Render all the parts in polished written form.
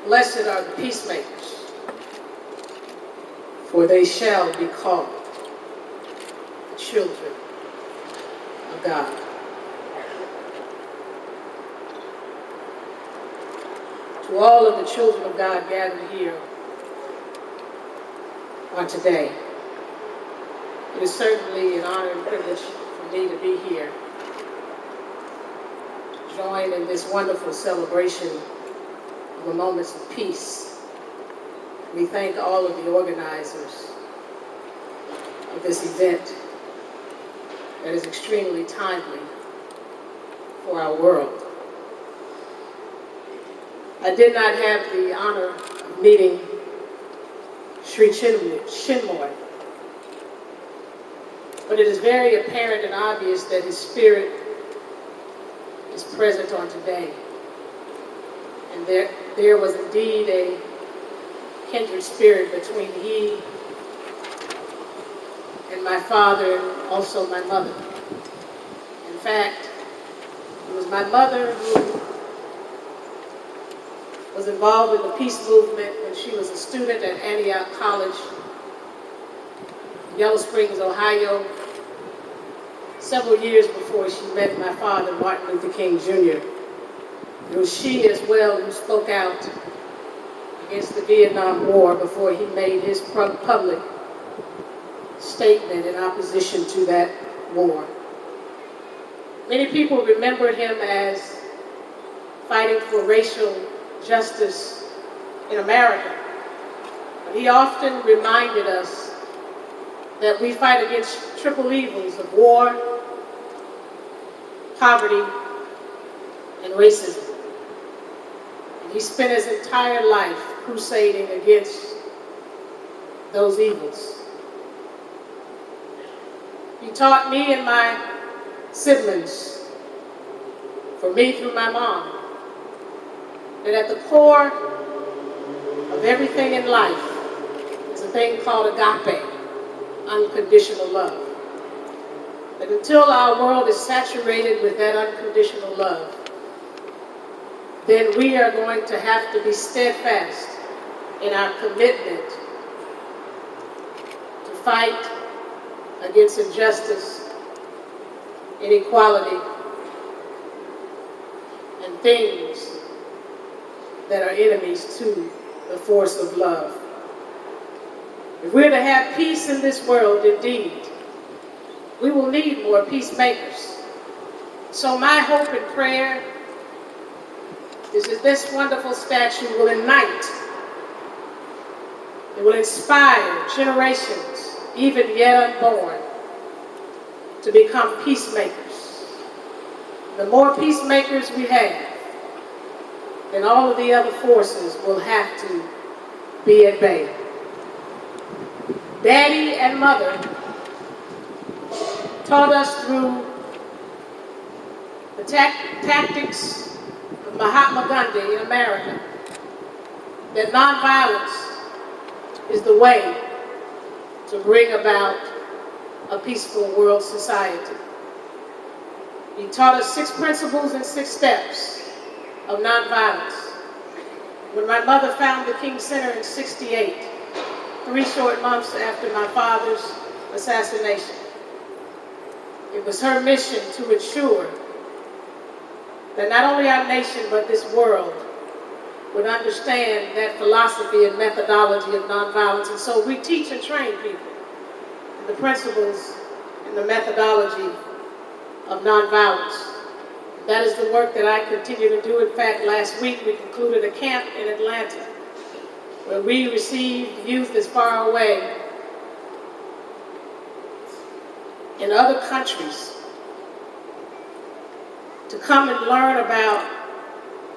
Blessed are the peacemakers, for they shall be called the children of God. To all of the children of God gathered here on today, it is certainly an honor and privilege for me to be here, to join in this wonderful celebration of the moments of peace. We thank all of the organizers of this event that is extremely timely for our world. I did not have the honor of meeting Sri Chinmoy, but it is very apparent and obvious that his spirit is present on today. And there was indeed a kindred spirit between he and my father and also my mother. In fact, it was my mother who was involved in the peace movement when she was a student at Antioch College, Yellow Springs, Ohio, several years before she met my father, Martin Luther King Jr. It was she as well who spoke out against the Vietnam War before he made his public statement in opposition to that war. Many people remember him as fighting for racial justice in America. But he often reminded us that we fight against triple evils of war, poverty, and racism. And he spent his entire life crusading against those evils. He taught me and my siblings, for me through my mom, that at the core of everything in life is a thing called agape, unconditional love. That until our world is saturated with that unconditional love, then we are going to have to be steadfast in our commitment to fight against injustice, inequality, and things that are enemies to the force of love. If we're to have peace in this world, indeed, we will need more peacemakers. So my hope and prayer is that this wonderful statue will ignite, it will inspire generations, even yet unborn, to become peacemakers. The more peacemakers we have, then all of the other forces will have to be at bay. Daddy and mother taught us through the tactics of Mahatma Gandhi in America that nonviolence is the way to bring about a peaceful world society. He taught us 6 principles and 6 steps of nonviolence. When my mother founded the King Center in '68, 3 short months after my father's assassination, it was her mission to ensure that not only our nation but this world would understand that philosophy and methodology of nonviolence. And so we teach and train people in the principles and the methodology of nonviolence. That is the work that I continue to do. In fact, last week we concluded a camp in Atlanta where we received youth as far away in other countries to come and learn about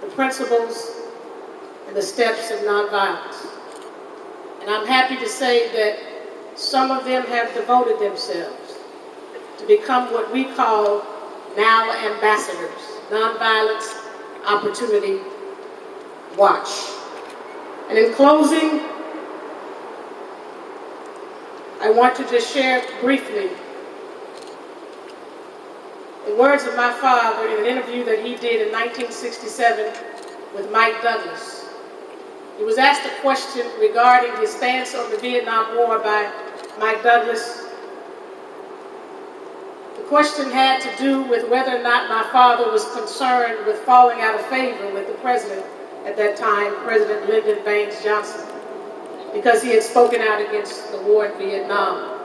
the principles and the steps of nonviolence. And I'm happy to say that some of them have devoted themselves to become what we call now ambassadors, Nonviolence Opportunity Watch. And in closing, I want to just share briefly the words of my father in an interview that he did in 1967 with Mike Douglas. He was asked a question regarding his stance on the Vietnam War by Mike Douglas. The question had to do with whether or not my father was concerned with falling out of favor with the president at that time, President Lyndon Baines Johnson, because he had spoken out against the war in Vietnam.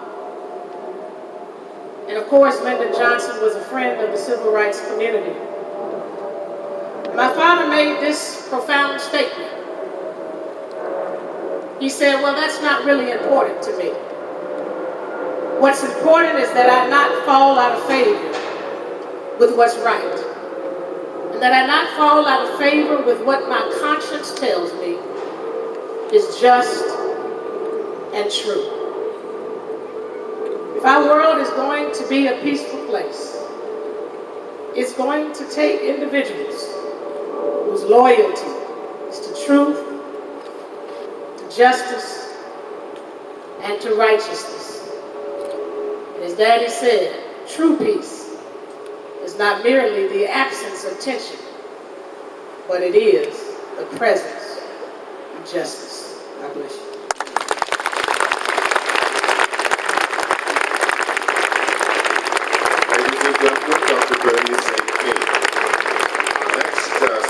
And of course, Lyndon Johnson was a friend of the civil rights community. My father made this profound statement. He said, well, that's not really important to me. What's important is that I not fall out of favor with what's right. And that I not fall out of favor with what my conscience tells me is just and true. If our world is going to be a peaceful place, it's going to take individuals whose loyalty is to truth, to justice, and to righteousness. As Daddy said, true peace is not merely the absence of tension, but it is the presence of justice. God bless you.